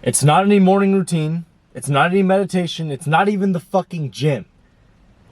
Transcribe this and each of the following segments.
It's not any morning routine. It's not any meditation. It's not even the fucking gym.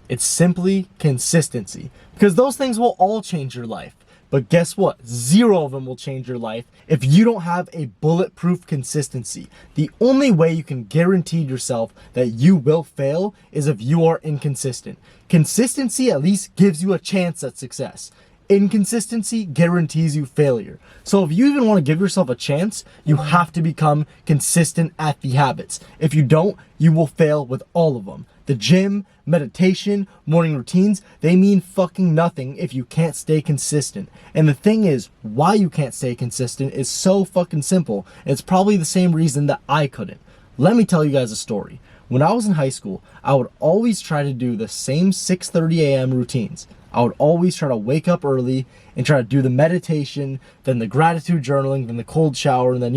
It's simply consistency. Because those things will all change your life. But guess what? 0 of them will change your life if you don't have a bulletproof consistency. The only way you can guarantee yourself that you will fail is if you are inconsistent. Consistency at least gives you a chance at success. Inconsistency guarantees you failure. So if you even want to give yourself a chance, you have to become consistent at the habits. If you don't, you will fail with all of them. The gym, meditation, morning routines, they mean fucking nothing if you can't stay consistent. And the thing is, why you can't stay consistent is so fucking simple. It's probably the same reason that I couldn't. Let me tell you guys a story. When I was in high school, I would always try to do the same 6:30 a.m. routines. I would always try to wake up early and try to do the meditation, then the gratitude journaling, then the cold shower, and then,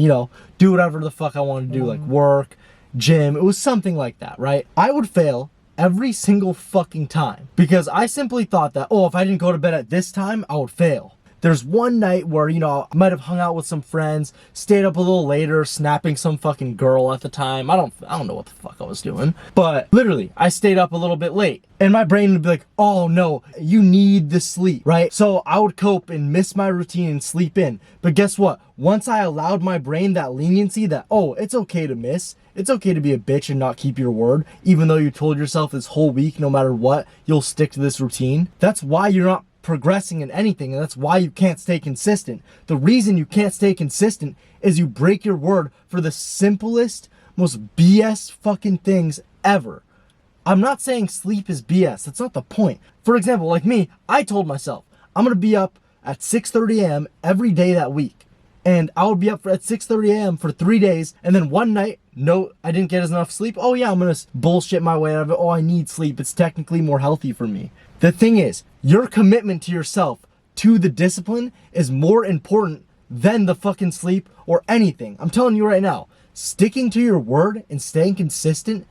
do whatever the fuck I wanted to do, like work, gym. It was something like that, right? I would fail every single fucking time because I simply thought that, if I didn't go to bed at this time, I would fail. There's one night where, I might have hung out with some friends, stayed up a little later, snapping some fucking girl at the time. I don't know what the fuck I was doing. But literally, I stayed up a little bit late. And my brain would be like, oh no, you need the sleep, right? So I would cope and miss my routine and sleep in. But guess what? Once I allowed my brain that leniency that, it's okay to miss. It's okay to be a bitch and not keep your word, even though you told yourself this whole week, no matter what, you'll stick to this routine. That's why you're not progressing in anything, and that's why you can't stay consistent. The reason you can't stay consistent is you break your word for the simplest, most BS fucking things ever. I'm not saying sleep is BS. That's not the point. For example, like me, I told myself, I'm going to be up at 6:30 a.m. every day that week. And I would be up at 6:30 a.m. for 3 days, and then one night, no, I didn't get enough sleep. Oh yeah, I'm going to bullshit my way out of it. I need sleep. It's technically more healthy for me. The thing is, your commitment to yourself, to the discipline, is more important than the fucking sleep or anything. I'm telling you right now, sticking to your word and staying consistent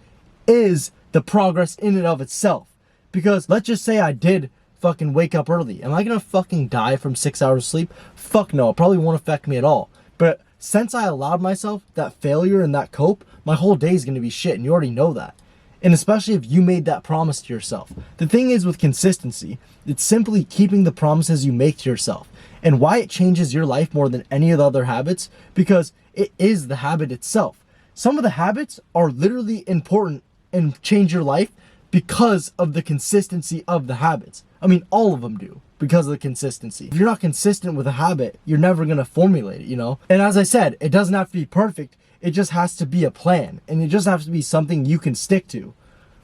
is the progress in and of itself. Because let's just say I did fucking wake up early. Am I gonna fucking die from 6 hours of sleep? Fuck no, it probably won't affect me at all. But since I allowed myself that failure and that cope, my whole day is gonna be shit, and you already know that. And especially if you made that promise to yourself. The thing is with consistency, it's simply keeping the promises you make to yourself. And why it changes your life more than any of the other habits, because it is the habit itself. Some of the habits are literally important and change your life because of the consistency of the habits. I mean, all of them do because of the consistency. If you're not consistent with a habit, you're never gonna formulate it, And as I said, it doesn't have to be perfect. It just has to be a plan, and it just has to be something you can stick to.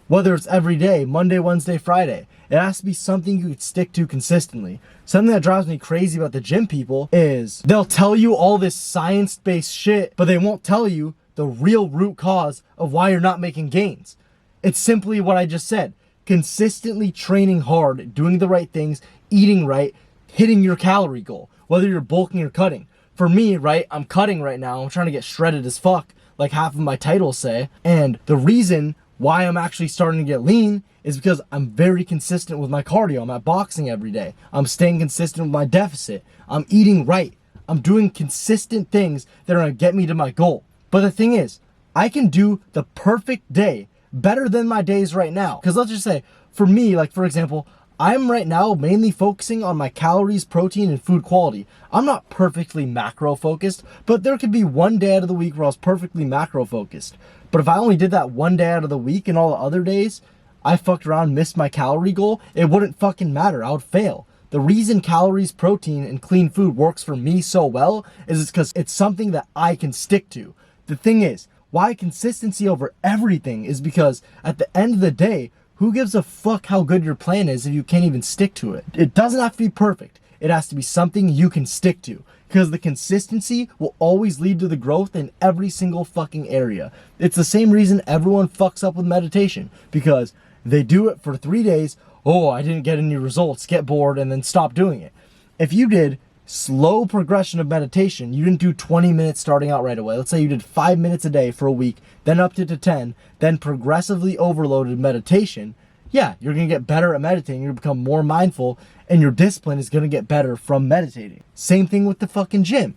Whether it's every day, Monday, Wednesday, Friday, it has to be something you can stick to consistently. Something that drives me crazy about the gym people is they'll tell you all this science-based shit, but they won't tell you the real root cause of why you're not making gains. It's simply what I just said. Consistently training hard, doing the right things, eating right, hitting your calorie goal, whether you're bulking or cutting. For me, right, I'm cutting right now. I'm trying to get shredded as fuck, like half of my titles say. And the reason why I'm actually starting to get lean is because I'm very consistent with my cardio. I'm at boxing every day. I'm staying consistent with my deficit. I'm eating right. I'm doing consistent things that are gonna get me to my goal. But the thing is, I can do the perfect day better than my days right now. Because let's just say, for me, like for example, I'm right now mainly focusing on my calories, protein, and food quality. I'm not perfectly macro focused, but there could be one day out of the week where I was perfectly macro focused. But if I only did that one day out of the week and all the other days, I fucked around, missed my calorie goal, it wouldn't fucking matter. I would fail. The reason calories, protein, and clean food works for me so well is it's because it's something that I can stick to. The thing is, why consistency over everything is because at the end of the day, who gives a fuck how good your plan is if you can't even stick to it? It doesn't have to be perfect. It has to be something you can stick to. Because the consistency will always lead to the growth in every single fucking area. It's the same reason everyone fucks up with meditation. Because they do it for 3 days, I didn't get any results, get bored, and then stop doing it. If you did slow progression of meditation, you didn't do 20 minutes starting out right away. Let's say you did 5 minutes a day for a week, then upped it to 10, then progressively overloaded meditation. Yeah, you're going to get better at meditating. You're going to become more mindful, and your discipline is going to get better from meditating. Same thing with the fucking gym.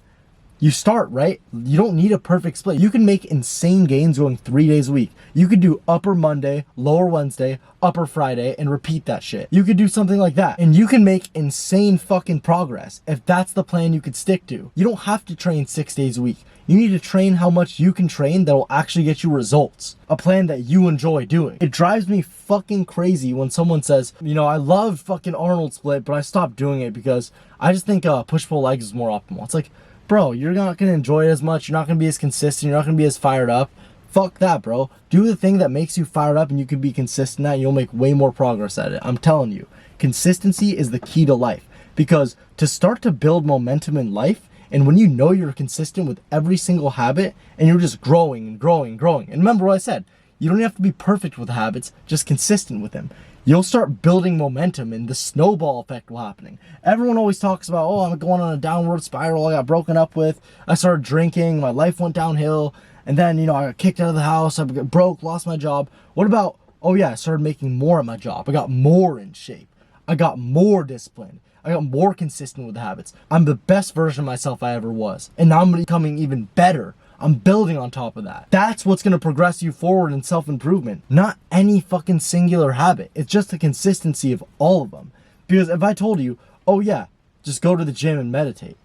You start, right? You don't need a perfect split. You can make insane gains going 3 days a week. You could do upper Monday, lower Wednesday, upper Friday, and repeat that shit. You could do something like that. And you can make insane fucking progress if that's the plan you could stick to. You don't have to train 6 days a week. You need to train how much you can train that will actually get you results. A plan that you enjoy doing. It drives me fucking crazy when someone says, you know, I love fucking Arnold split, but I stopped doing it because I just think push-pull legs is more optimal. It's like, bro, you're not going to enjoy it as much. You're not going to be as consistent. You're not going to be as fired up. Fuck that, bro. Do the thing that makes you fired up and you can be consistent at, and you'll make way more progress at it. I'm telling you, consistency is the key to life. Because to start to build momentum in life, and when you know you're consistent with every single habit and you're just growing and growing and growing. And remember what I said, you don't have to be perfect with habits, just consistent with them. You'll start building momentum and the snowball effect will happen. Everyone always talks about, oh, I'm going on a downward spiral. I got broken up with. I started drinking. My life went downhill. And then, you know, I got kicked out of the house. I got broke, lost my job. What about, oh yeah, I started making more at my job. I got more in shape. I got more disciplined. I got more consistent with the habits. I'm the best version of myself I ever was. And now I'm becoming even better. I'm building on top of that. That's what's gonna progress you forward in self-improvement. Not any fucking singular habit. It's just the consistency of all of them. Because if I told you, oh yeah, just go to the gym and meditate.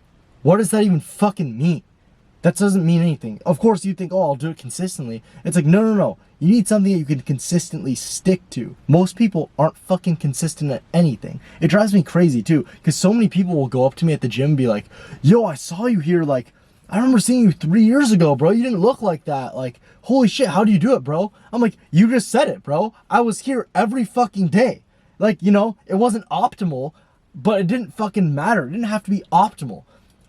What does that even fucking mean? That doesn't mean anything. Of course you think, oh, I'll do it consistently. It's like, no. You need something that you can consistently stick to. Most people aren't fucking consistent at anything. It drives me crazy too, because so many people will go up to me at the gym and be like, yo, I saw you here, like, I remember seeing you 3 years ago, bro. You didn't look like that. Like, holy shit, how do you do it, bro? I'm like, you just said it, bro. I was here every fucking day. Like, you know, it wasn't optimal, but it didn't fucking matter. It didn't have to be optimal.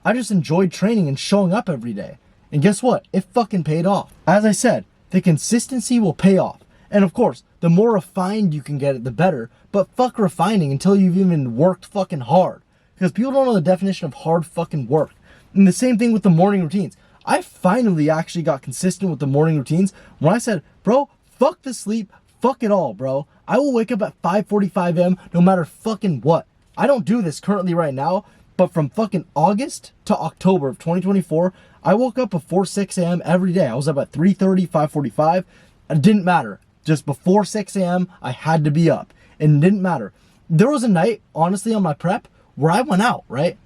I just enjoyed training and showing up every day. And guess what? It fucking paid off. As I said, the consistency will pay off. And of course, the more refined you can get it, the better. But fuck refining until you've even worked fucking hard. Because people don't know the definition of hard fucking work. And the same thing with the morning routines. I finally actually got consistent with the morning routines when I said, bro, fuck the sleep, fuck it all, bro. I will wake up at 5:45 a.m. no matter fucking what. I don't do this currently right now, but from fucking August to October of 2024, I woke up before 6 a.m. every day. I was up at 3:30, 5:45. It didn't matter. Just before 6 a.m., I had to be up. And it didn't matter. There was a night, honestly, on my prep where I went out, right?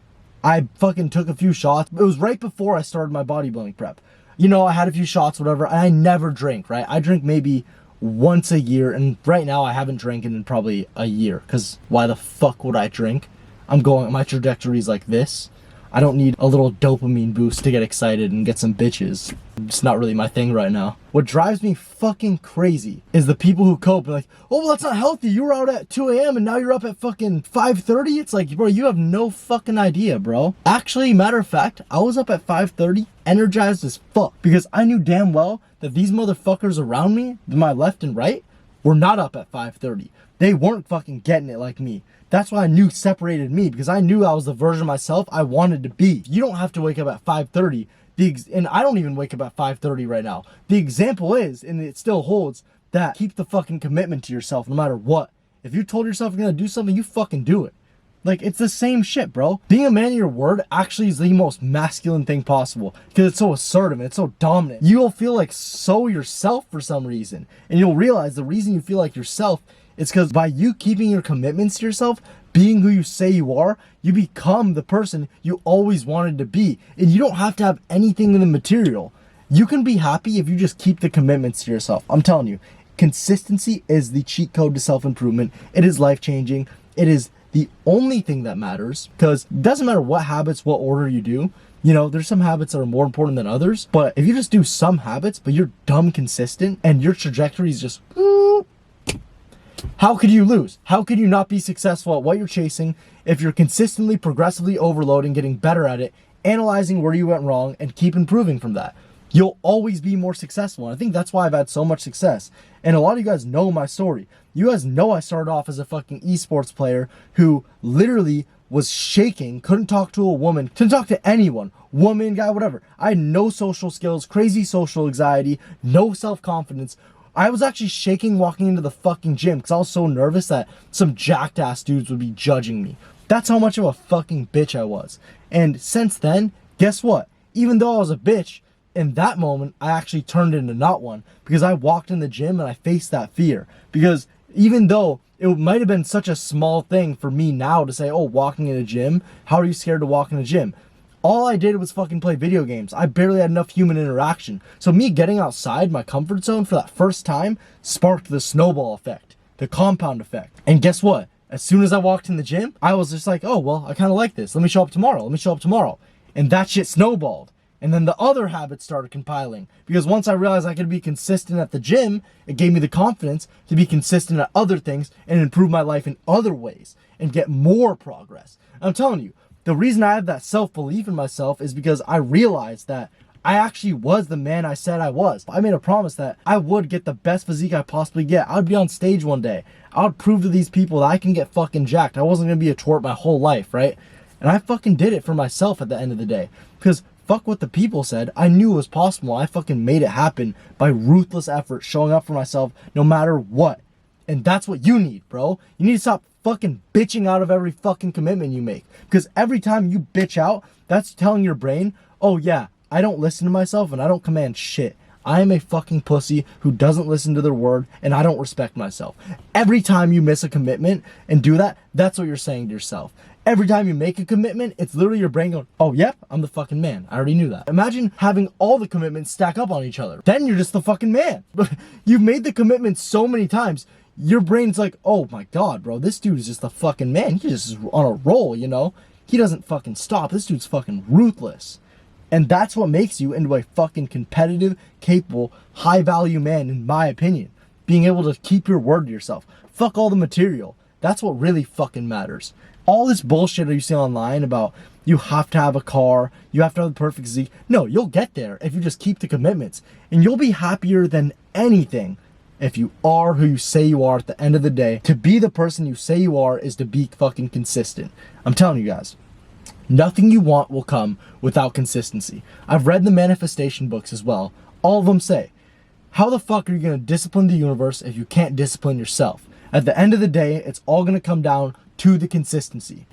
I fucking took a few shots. It was right before I started my bodybuilding prep. You know, I had a few shots, whatever, and I never drink, right? I drink maybe once a year, and right now I haven't drank in probably a year, because why the fuck would I drink? My trajectory is like this. I don't need a little dopamine boost to get excited and get some bitches. It's not really my thing right now. What drives me fucking crazy is the people who cope and like, oh, well, that's not healthy. You were out at 2 a.m. and now you're up at fucking 5:30. It's like, bro, you have no fucking idea, bro. Actually, matter of fact, I was up at 5:30, energized as fuck, because I knew damn well that these motherfuckers around me, to my left and right, were not up at 5:30. They weren't fucking getting it like me. That's why I knew separated me, because I knew I was the version of myself I wanted to be. You don't have to wake up at 5:30. And I don't even wake up at 5:30 right now. The example is, and it still holds, that keep the fucking commitment to yourself no matter what. If you told yourself you're gonna do something, you fucking do it. Like, it's the same shit, bro. Being a man of your word actually is the most masculine thing possible, because it's so assertive and it's so dominant. You'll feel like so yourself for some reason, and you'll realize the reason you feel like yourself is because by you keeping your commitments to yourself, being who you say you are, you become the person you always wanted to be. And you don't have to have anything in the material. You can be happy if you just keep the commitments to yourself. I'm telling you, consistency is the cheat code to self-improvement. It is life-changing. It is the only thing that matters, because it doesn't matter what habits, what order you do. You know, there's some habits that are more important than others, but if you just do some habits, but you're dumb consistent and your trajectory is just, how could you lose? How could you not be successful at what you're chasing if you're consistently, progressively overloading, getting better at it, analyzing where you went wrong, and keep improving from that? You'll always be more successful. And I think that's why I've had so much success. And a lot of you guys know my story. You guys know I started off as a fucking esports player who literally was shaking, couldn't talk to a woman, couldn't talk to anyone, woman, guy, whatever. I had no social skills, crazy social anxiety, no self-confidence. I was actually shaking walking into the fucking gym because I was so nervous that some jacked ass dudes would be judging me. That's how much of a fucking bitch I was. And since then, guess what? even though I was a bitch, in that moment, I actually turned into not one, because I walked in the gym and I faced that fear. Because even though it might have been such a small thing for me now to say, oh, walking in a gym, how are you scared to walk in a gym? All I did was fucking play video games. I barely had enough human interaction. So me getting outside my comfort zone for that first time sparked the snowball effect, the compound effect. And guess what? As soon as I walked in the gym, I was just like, oh, well, I kind of like this. Let me show up tomorrow. Let me show up tomorrow. And that shit snowballed. And then the other habits started compiling. Because once I realized I could be consistent at the gym, it gave me the confidence to be consistent at other things and improve my life in other ways and get more progress. I'm telling you, the reason I have that self-belief in myself is because I realized that I actually was the man I said I was. I made a promise that I would get the best physique I possibly get. I would be on stage one day. I would prove to these people that I can get fucking jacked. I wasn't gonna be a twerp my whole life, right? And I fucking did it for myself at the end of the day. Because fuck what the people said. I knew it was possible. I fucking made it happen by ruthless effort, showing up for myself no matter what. And that's what you need, bro. You need to stop fucking bitching out of every fucking commitment you make. Because every time you bitch out, that's telling your brain, oh yeah, I don't listen to myself and I don't command shit. I am a fucking pussy who doesn't listen to their word and I don't respect myself. Every time you miss a commitment and do that, that's what you're saying to yourself. Every time you make a commitment, it's literally your brain going, oh, yep, I'm the fucking man. I already knew that. Imagine having all the commitments stack up on each other. Then you're just the fucking man. But you've made the commitment so many times, your brain's like, oh my God, bro, this dude is just the fucking man. He just is on a roll, you know? He doesn't fucking stop. This dude's fucking ruthless. And that's what makes you into a fucking competitive, capable, high-value man, in my opinion. Being able to keep your word to yourself. Fuck all the material. That's what really fucking matters. All this bullshit that you see online about you have to have a car, you have to have the perfect physique. No, you'll get there if you just keep the commitments. And you'll be happier than anything if you are who you say you are at the end of the day. To be the person you say you are is to be fucking consistent. I'm telling you guys, nothing you want will come without consistency. I've read the manifestation books as well. All of them say, how the fuck are you going to discipline the universe if you can't discipline yourself? At the end of the day, it's all going to come down to the consistency.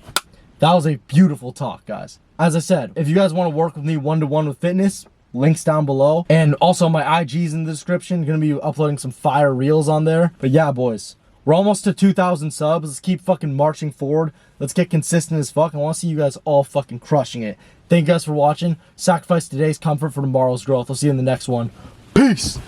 That was a beautiful talk, guys. As I said, if you guys want to work with me one-to-one with fitness, links down below. And also my IG's in the description. Gonna be uploading some fire reels on there. But yeah, boys, we're almost to 2,000 subs. Let's keep fucking marching forward. Let's get consistent as fuck. I want to see you guys all fucking crushing it. Thank you guys for watching. Sacrifice today's comfort for tomorrow's growth. I'll see you in the next one. Peace.